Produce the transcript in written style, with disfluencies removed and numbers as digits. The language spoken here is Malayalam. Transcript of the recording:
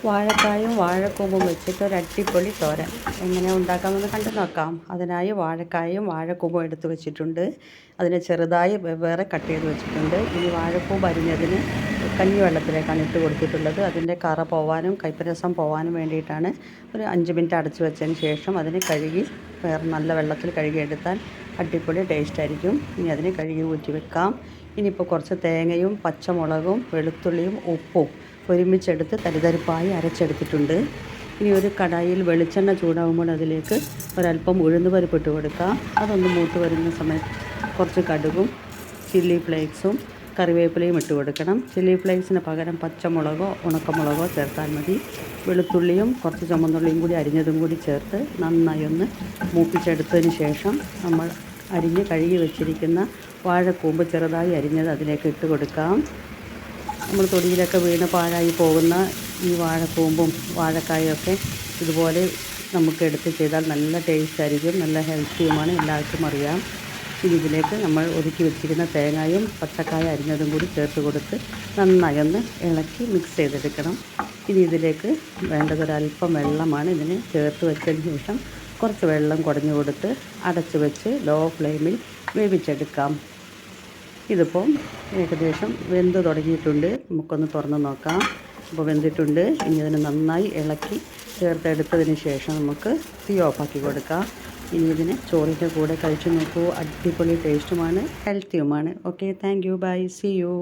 വാഴക്കായും വാഴക്കൂമ്പും വെച്ചിട്ട് ഒരു അടിപൊളി തോരൻ എങ്ങനെയാണ് ഉണ്ടാക്കാമെന്ന് കണ്ടു നോക്കാം. അതിനായി വാഴക്കായും വാഴക്കൂമ്പും എടുത്ത് വെച്ചിട്ടുണ്ട്. അതിനെ ചെറുതായി വെവ്വേറെ കട്ട് ചെയ്ത് വെച്ചിട്ടുണ്ട്. ഇനി വാഴക്കൂമ്പ് അരിഞ്ഞതിന് കഞ്ഞിവെള്ളത്തിലേക്കാണ് ഇട്ട് കൊടുത്തിട്ടുള്ളത്. അതിൻ്റെ കറ പോവാനും കയ്പ്പരസം പോവാനും വേണ്ടിയിട്ടാണ്. ഒരു 5 മിനിറ്റ് അടച്ച് വെച്ചതിന് ശേഷം അതിനെ കഴുകി വേറെ നല്ല വെള്ളത്തിൽ കഴുകിയെടുത്താൽ അടിപൊളി ടേസ്റ്റ് ആയിരിക്കും. ഇനി അതിനെ കഴുകി ഊറ്റി വെക്കാം. ഇനിയിപ്പോൾ കുറച്ച് തേങ്ങയും പച്ചമുളകും വെളുത്തുള്ളിയും ഉപ്പും ഒരുമിച്ചെടുത്ത് തരിതരിപ്പായി അരച്ചെടുത്തിട്ടുണ്ട്. ഇനി ഒരു കടായിൽ വെളിച്ചെണ്ണ ചൂടാകുമ്പോൾ അതിലേക്ക് ഒരല്പം ഉഴുന്നുപരിപ്പ് ഇട്ട് കൊടുക്കാം. അതൊന്ന് മൂത്ത് വരുന്ന സമയത്ത് കുറച്ച് കടുകും ചില്ലി ഫ്ലേക്സും കറിവേപ്പിലയും ഇട്ട് കൊടുക്കണം. ചില്ലി ഫ്ലേക്സിന് പകരം പച്ചമുളകോ ഉണക്കമുളകോ ചേർത്താൽ മതി. വെളുത്തുള്ളിയും കുറച്ച് ചുമന്നുള്ളിയും കൂടി അരിഞ്ഞതും കൂടി ചേർത്ത് നന്നായി ഒന്ന് മൂപ്പിച്ചെടുത്തതിന് ശേഷം നമ്മൾ അരിഞ്ഞ് കഴുകി വെച്ചിരിക്കുന്ന വാഴക്കൂമ്പ് ചെറുതായി അരിഞ്ഞത് അതിലേക്ക് ഇട്ട് കൊടുക്കാം. നമ്മൾ തൊടിയിലൊക്കെ വീണ് പാഴായി പോകുന്ന ഈ വാഴക്കൂമ്പും വാഴക്കായൊക്കെ ഇതുപോലെ നമുക്ക് എടുത്ത് ചെയ്താൽ നല്ല ടേസ്റ്റ് ആയിരിക്കും, നല്ല ഹെൽത്തിയുമാണ്, എല്ലാവർക്കും അറിയാം. ഇനി ഇതിലേക്ക് നമ്മൾ ഒതുക്കി വെച്ചിരിക്കുന്ന തേങ്ങയും പച്ചക്കായ അരിഞ്ഞതും കൂടി ചേർത്ത് കൊടുത്ത് നന്നായി ഒന്ന് ഇളക്കി മിക്സ് ചെയ്തെടുക്കണം. ഇനി ഇതിലേക്ക് വേണ്ടതൊരല്പം വെള്ളമാണ്. ഇതിന് ചേർത്ത് വെച്ചതിന് ശേഷം കുറച്ച് വെള്ളം കുടഞ്ഞു കൊടുത്ത് അടച്ച് വെച്ച് ലോ ഫ്ലെയിമിൽ വേവിച്ചെടുക്കാം. ഇതിപ്പോൾ ഏകദേശം വെന്ത് തുടങ്ങിയിട്ടുണ്ട്. നമുക്കൊന്ന് തുറന്ന് നോക്കാം. അപ്പോൾ വെന്തിട്ടുണ്ട്. ഇനി അതിന് നന്നായി ഇളക്കി ചേർത്തെടുത്തതിന് ശേഷം നമുക്ക് തീ ഓഫാക്കി കൊടുക്കാം. ഇനി ഇതിനെ ചോറിൻ്റെ കൂടെ കഴിച്ചു നോക്കൂ. അടിപൊളി ടേസ്റ്റുമാണ്, ഹെൽത്തിയുമാണ്. Okay, thank you, bye, see U.